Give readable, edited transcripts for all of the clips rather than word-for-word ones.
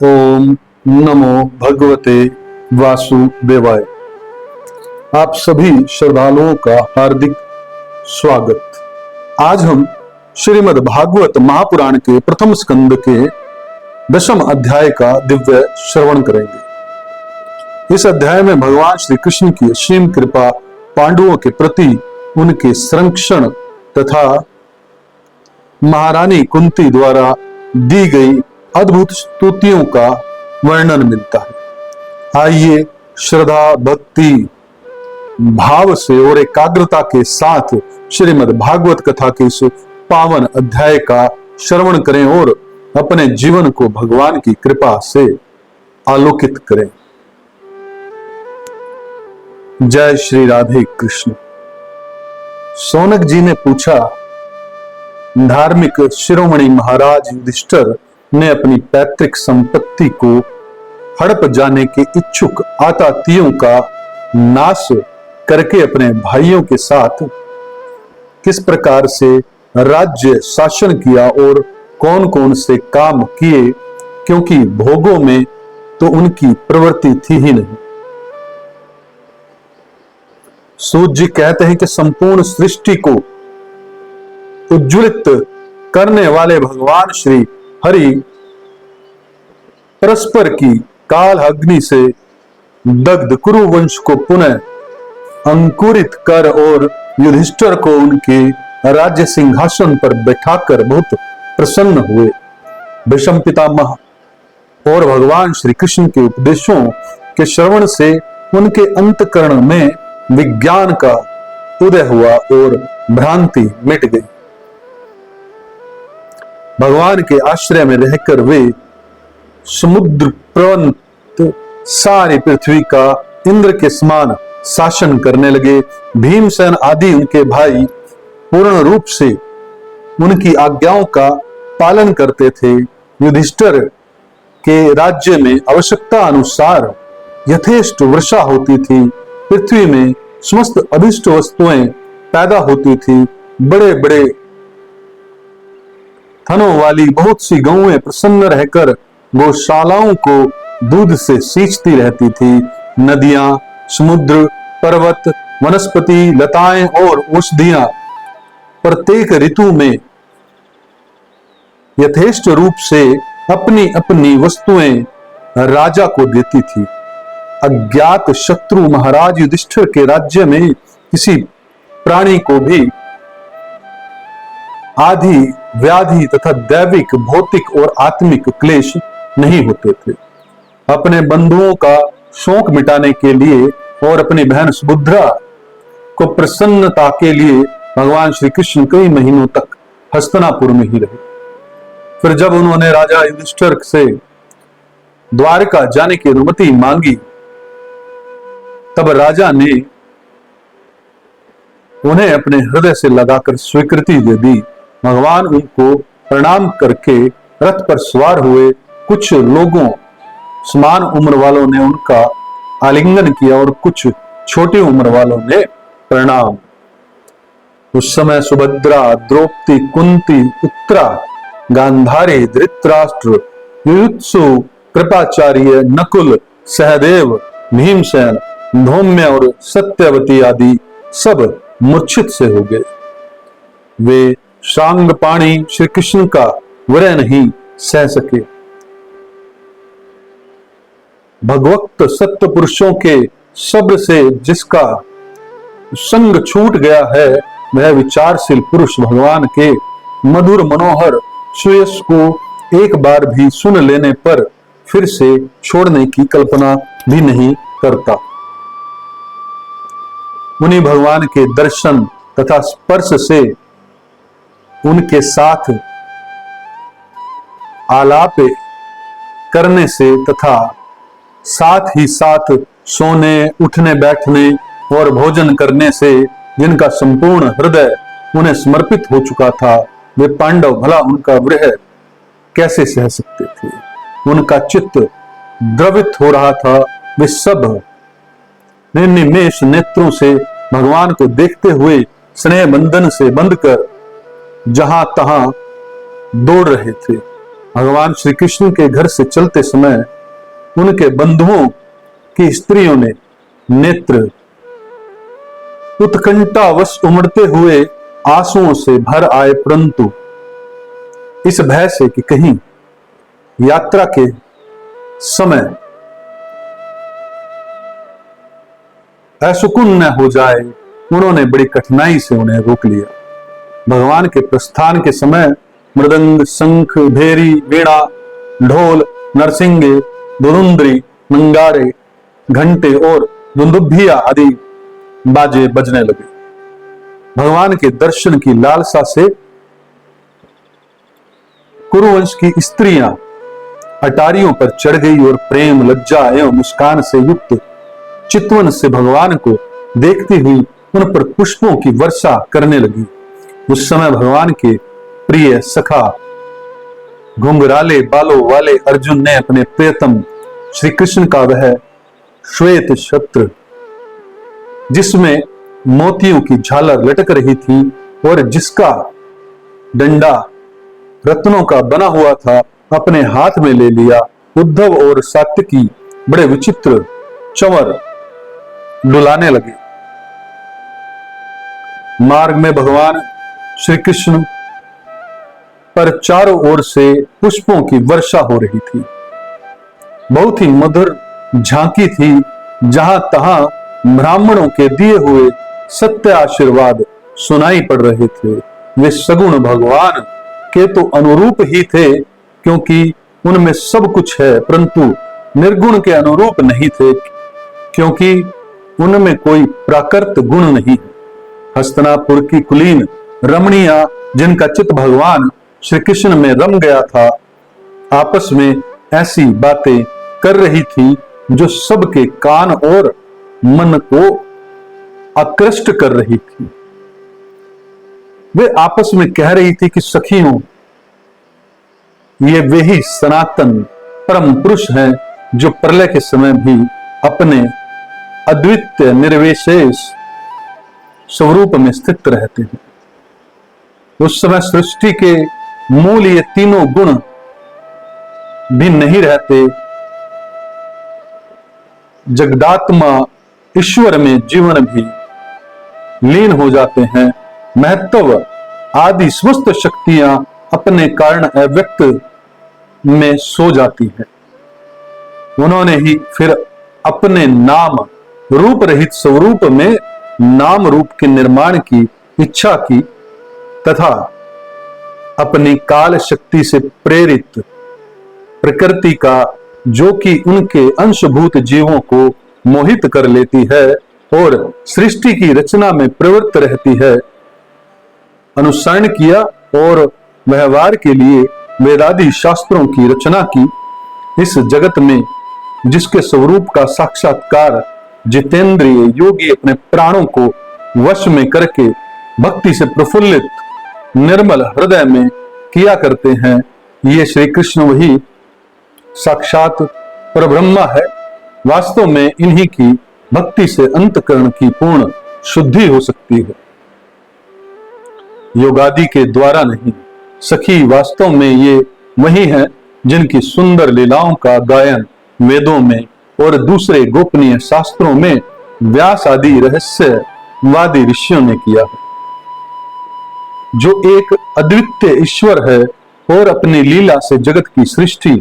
ओम नमो भगवते वासुदेवाय। आप सभी श्रद्धालुओं का हार्दिक स्वागत। आज हम श्रीमद् भागवत महापुराण के प्रथम स्कंद के 10वें अध्याय का दिव्य श्रवण करेंगे। इस अध्याय में भगवान श्री कृष्ण की असीम कृपा पांडवों के प्रति उनके संरक्षण तथा महारानी कुंती द्वारा दी गई अद्भुत स्तुतियों का वर्णन मिलता है। आइए श्रद्धा भक्ति भाव से और एकाग्रता के साथ श्रीमद् भागवत कथा के इस पावन अध्याय का श्रवण करें और अपने जीवन को भगवान की कृपा से आलोकित करें। जय श्री राधे कृष्ण। सौनक जी ने पूछा, धार्मिक शिरोमणि महाराज युधिष्ठिर ने अपनी पैतृक संपत्ति को हड़प जाने के इच्छुक आतातियों का नाश करके अपने भाइयों के साथ किस प्रकार से राज्य शासन किया और कौन कौन से काम किए, क्योंकि भोगों में तो उनकी प्रवृत्ति थी ही नहीं। सूत जी कहते हैं कि संपूर्ण सृष्टि को उज्ज्वलित करने वाले भगवान श्री हरि परस्पर की काल अग्नि से दग्ध कुरु वंश को पुनः अंकुरित कर और युधिष्ठिर को उनके राज्य सिंहासन पर बैठाकर बहुत प्रसन्न हुए। भीष्म पितामह और भगवान श्री कृष्ण के उपदेशों के श्रवण से उनके अंतकरण में विज्ञान का उदय हुआ और भ्रांति मिट गई। भगवान के आश्रय में रहकर वे समुद्र प्रवंत सारी पृथ्वी का इंद्र के समान शासन करने लगे। भीमसेन आदि उनके भाई पूर्ण रूप से उनकी आज्ञाओं का पालन करते थे। युधिष्ठिर के राज्य में आवश्यकता अनुसार यथेष्ट वर्षा होती थी। पृथ्वी में समस्त अभिष्ट वस्तुएं पैदा होती थी। बड़े बड़े थनों वाली बहुत सी गौएं प्रसन्न रहकर गौशालाओं को दूध से सींचती रहती थी। नदियां, समुद्र, पर्वत, वनस्पति, लताएं और औषधियां प्रत्येक ऋतु में यथेष्ट रूप से अपनी अपनी वस्तुएं राजा को देती थी। अज्ञात शत्रु महाराज युधिष्ठिर के राज्य में किसी प्राणी को भी आदि व्याधि तथा दैविक, भौतिक और आत्मिक क्लेश नहीं होते थे। अपने बंधुओं का शोक मिटाने के लिए और अपनी बहन सुभद्रा को प्रसन्नता के लिए भगवान श्री कृष्ण कई महीनों तक हस्तिनापुर में ही रहे। फिर जब उन्होंने राजा युधिष्ठिर से द्वारका जाने की अनुमति मांगी, तब राजा ने उन्हें अपने हृदय से लगाकर स्वीकृति दे दी। भगवान उनको प्रणाम करके रथ पर सवार हुए। कुछ लोगों समान उम्र वालों ने उनका आलिंगन किया और कुछ छोटी उम्र वालों ने प्रणाम। उस समय सुभद्रा, द्रौपदी, कुंती, उत्तरा, गांधारी, धृतराष्ट्र, युयुत्सु, कृपाचार्य, नकुल, सहदेव, भीमसेन, धौम्य और सत्यवती आदि सब मूर्छित से हो गए। वे सांगपाणी श्री कृष्ण का विरह नहीं सह सके। भगवत सत्य पुरुषों के शब्द से जिसका संग छूट गया है, वह विचारशील पुरुष भगवान के मधुर मनोहर सुयश को एक बार भी सुन लेने पर फिर से छोड़ने की कल्पना भी नहीं करता। उन्हीं भगवान के दर्शन तथा स्पर्श से, उनके साथ आलाप करने से तथा साथ ही साथ सोने, उठने, बैठने और भोजन करने से जिनका संपूर्ण हृदय उन्हें समर्पित हो चुका था, वे पांडव भला उनका विरह कैसे सह सकते थे। उनका चित्त द्रवित हो रहा था। वे सब निर्निमेष नेत्रों से भगवान को देखते हुए स्नेह बंधन से बंधकर जहां तहां दौड़ रहे थे। भगवान श्री कृष्ण के घर से चलते समय उनके बंधुओं की स्त्रियों ने नेत्र उत्कंठावश उमड़ते हुए आंसुओं से भर आए, परंतु इस भय से कि कहीं यात्रा के समय असुकून न हो जाए, उन्होंने बड़ी कठिनाई से उन्हें रोक लिया। भगवान के प्रस्थान के समय मृदंग, शंख, भेरी, वीणा, ढोल, नरसिंगे, धुरुंद्री, नंगारे, घंटे और दुंदुभिया आदि बाजे बजने लगे। भगवान के दर्शन की लालसा से कुरुवंश की स्त्रियां अटारियों पर चढ़ गई और प्रेम, लज्जा एवं मुस्कान से युक्त चितवन से भगवान को देखती हुई उन पर पुष्पों की वर्षा करने लगी। उस समय भगवान के प्रिय सखा घुंघराले बालों वाले अर्जुन ने अपने प्रियतम श्री कृष्ण का वह श्वेत छत्र, जिसमें मोतियों की झालर लटक रही थी और जिसका डंडा रत्नों का बना हुआ था, अपने हाथ में ले लिया। उद्धव और सात्यकी बड़े विचित्र चंवर डुलाने लगे। मार्ग में भगवान श्री कृष्ण पर चारों ओर से पुष्पों की वर्षा हो रही थी। बहुत ही मधुर झांकी थी। जहां तहां ब्राह्मणों के दिए हुए सत्य आशीर्वाद सुनाई पड़ रहे थे। वे सगुण भगवान के तो अनुरूप ही थे, क्योंकि उनमें सब कुछ है, परंतु निर्गुण के अनुरूप नहीं थे, क्योंकि उनमें कोई प्राकृत गुण नहीं। हस्तिनापुर की कुलीन रमणिया, जिनका चित्त भगवान श्री कृष्ण में रम गया था, आपस में ऐसी बातें कर रही थी जो सबके कान और मन को आकृष्ट कर रही थी। वे आपस में कह रही थी कि सखियों, ये वे ही सनातन परम पुरुष हैं जो प्रलय के समय भी अपने अद्वितीय निर्विशेष स्वरूप में स्थित रहते हैं। उस समय सृष्टि के मूल ये तीनों गुण भी नहीं रहते। जगदात्मा ईश्वर में जीवन भी लीन हो जाते हैं। महत्व आदि समस्त शक्तियां अपने कारण अव्यक्त में सो जाती हैं। उन्होंने ही फिर अपने नाम रूप रहित स्वरूप में नाम रूप के निर्माण की इच्छा की तथा अपनी काल शक्ति से प्रेरित प्रकृति का, जो कि उनके अंशभूत जीवों को मोहित कर लेती है और सृष्टि की रचना में प्रवृत्त रहती है, अनुसरण किया और व्यवहार के लिए वेदादि शास्त्रों की रचना की। इस जगत में जिसके स्वरूप का साक्षात्कार जितेंद्रिय योगी अपने प्राणों को वश में करके भक्ति से प्रफुल्लित निर्मल हृदय में किया करते हैं, ये श्री कृष्ण वही साक्षात परब्रह्म है। वास्तव में इन्हीं की भक्ति से अंतकरण की पूर्ण शुद्धि हो सकती है, योगादि के द्वारा नहीं। सखी, वास्तव में ये वही हैं जिनकी सुंदर लीलाओं का गायन वेदों में और दूसरे गोपनीय शास्त्रों में व्यास आदि रहस्यवादी ऋषियों ने किया है। जो एक अद्वितीय ईश्वर है और अपनी लीला से जगत की सृष्टि,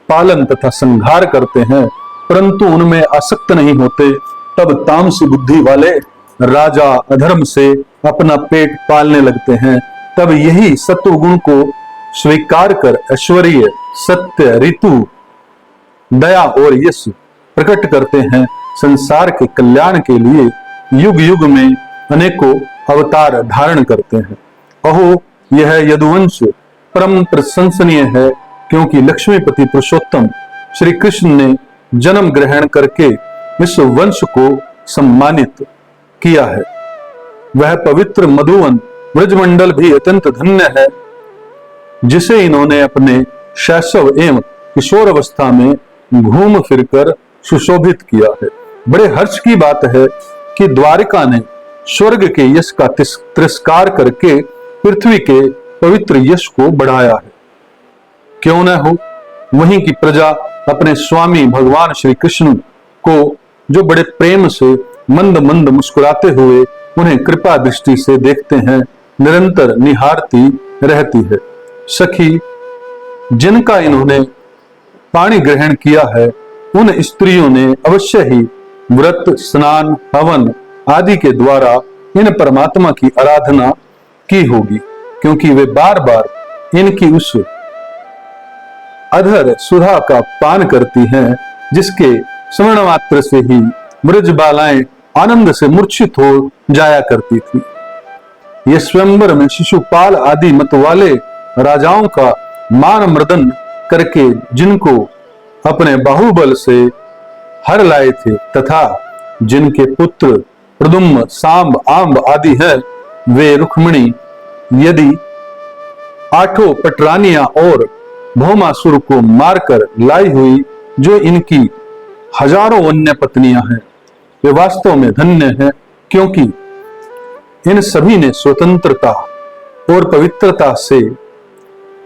पालन तथा संहार करते हैं, परंतु उनमें आसक्त नहीं होते, तब तामसी बुद्धि वाले राजा अधर्म से अपना पेट पालने लगते हैं। तब यही सत्व गुण को स्वीकार कर ऐश्वर्य, सत्य, ऋतु, दया और यश प्रकट करते हैं। संसार के कल्याण के लिए युग युग में अनेकों अवतार धारण करते हैं। अहो, यह यदुवंश परम प्रशंसनीय है, क्योंकि लक्ष्मीपति पुरुषोत्तम श्री कृष्ण ने जन्म ग्रहण करके इस वंश को सम्मानित किया है। वह पवित्र मधुवन ब्रजमंडल भी अत्यंत धन्य है, जिसे इन्होंने अपने शैशव एवं किशोर अवस्था में घूम फिरकर सुशोभित किया है। बड़े हर्ष की बात है कि द्वारिका ने स्वर्ग के यश का तिरस्कार करके पृथ्वी के पवित्र यश को बढ़ाया है। क्यों न हो। वहीं की प्रजा अपने स्वामी भगवान श्री कृष्ण को जो बड़े प्रेम से मंद मंद मुस्कुराते हुए उन्हें कृपा दृष्टि से देखते हैं, निरंतर निहारती रहती है। सखी, जिनका इन्होंने पानी ग्रहण किया है, उन स्त्रियों ने अवश्य ही व्रत, स्नान, हवन आदि के द्वारा इन परमात्मा की आराधना की होगी, क्योंकि वे बार बार इनकी उस अधर सुधा का पान करती हैं, जिसके स्मरण मात्र से ही ब्रजबालाएं आनंद से मूर्छित हो जाया करती थी। ये स्वयंवर में शिशुपाल आदि मत वाले राजाओं का मान मर्दन करके जिनको अपने बाहुबल से हर लाए थे, तथा जिनके पुत्र प्रदुम्न, सांब, आंब आदि हैं, वे रुक्मिणी यदि आठों पटरानियां और भौमासुर को मारकर लाई हुई जो इनकी हजारों अन्य पत्नियां हैं, वे वास्तव में धन्य हैं, क्योंकि इन सभी ने स्वतंत्रता और पवित्रता से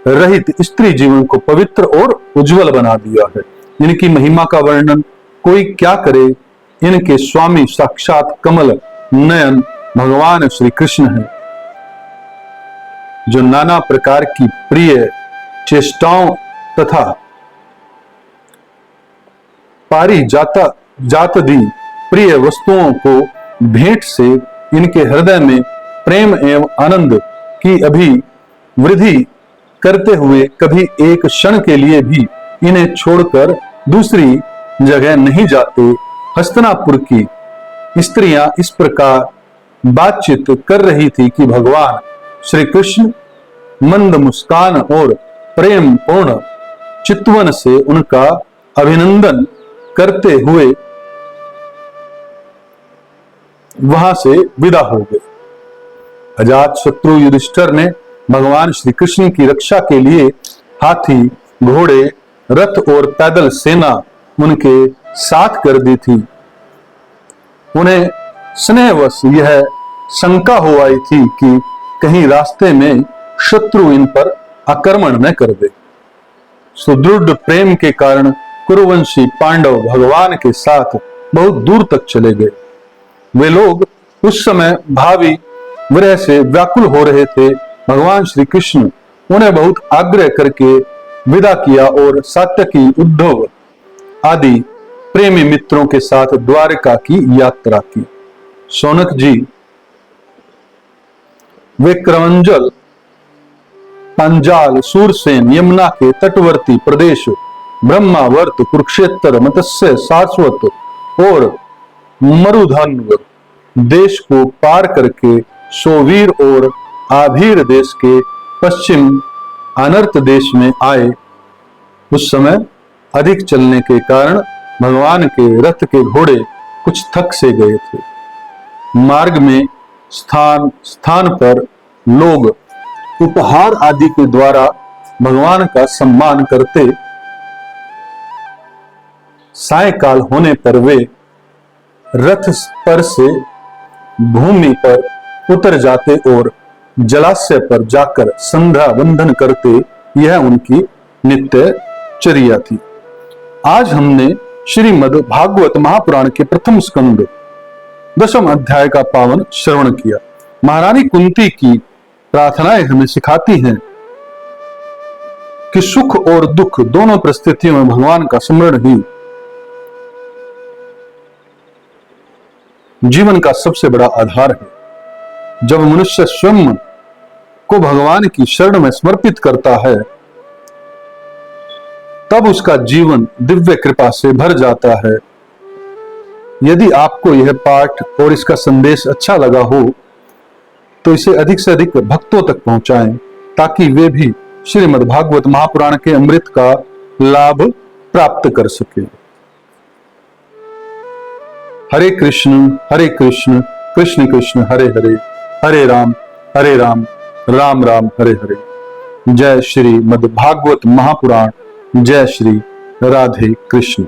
रहित स्त्री जीवन को पवित्र और उज्जवल बना दिया है। इनकी महिमा का वर्णन कोई क्या करे। इनके स्वामी साक्षात कमल नयन भगवान श्री कृष्ण हैं, जो नाना प्रकार की प्रिय चेष्टाओं तथा जातदी प्रिय वस्तुओं को भेंट से इनके हृदय में प्रेम एवं आनंद की अभिवृद्धि करते हुए कभी एक क्षण के लिए भी इन्हें छोड़कर दूसरी जगह नहीं जाते। हस्तिनापुर की स्त्रियां इस प्रकार बातचीत कर रही थी कि भगवान श्री कृष्ण मंद मुस्कान और प्रेम पूर्ण चितवन से उनका अभिनंदन करते हुए वहां से विदा हो गए। अजात शत्रु युधिष्ठिर ने भगवान श्री कृष्ण की रक्षा के लिए हाथी, घोड़े, रथ और पैदल सेना उनके साथ कर दी थी। उन्हें स्नेहवश यह शंका हो आई थी कि कहीं रास्ते में शत्रु इन पर आक्रमण न कर दे। सुदृढ़ प्रेम के कारण कुरुवंशी पांडव भगवान के साथ बहुत दूर तक चले गए। वे लोग उस समय भावी विरह से व्याकुल हो रहे थे। भगवान श्री कृष्ण उन्हें बहुत आग्रह करके विदा किया और सात्यकी, उद्धव आदि प्रेमी मित्रों के साथ द्वारका की यात्रा की। शौनक जी वे क्रमंजल, पंजाल, सूरसेन, यमुना के तटवर्ती प्रदेश, ब्रह्मावर्त, कुरुक्षेत्र, मत्स्य, सारस्वत और मरुधन्व देश को पार करके सोवीर और आभीर देश के पश्चिम अनर्त देश में आए। उस समय अधिक चलने के कारण भगवान के रथ के घोड़े कुछ थक से गए थे। मार्ग में स्थान स्थान पर लोग उपहार आदि के द्वारा भगवान का सम्मान करते। सायंकाल होने पर वे रथ पर से भूमि पर उतर जाते और जलाशय पर जाकर संध्या वंदन करते। यह उनकी नित्य चर्या थी। आज हमने श्रीमद् भागवत महापुराण के प्रथम स्कंद 10वें अध्याय का पावन श्रवण किया। महारानी कुंती की प्रार्थनाएं हमें सिखाती हैं कि सुख और दुख दोनों परिस्थितियों में भगवान का स्मरण ही जीवन का सबसे बड़ा आधार है। जब मनुष्य स्वयं को भगवान की शरण में समर्पित करता है, तब उसका जीवन दिव्य कृपा से भर जाता है। यदि आपको यह पाठ और इसका संदेश अच्छा लगा हो, तो इसे अधिक से अधिक भक्तों तक पहुंचाएं, ताकि वे भी श्रीमद् भागवत महापुराण के अमृत का लाभ प्राप्त कर सके। हरे कृष्ण कृष्ण कृष्ण हरे हरे, हरे राम राम राम हरे हरे। जय श्री मद् भागवत महापुराण। जय श्री राधे कृष्ण।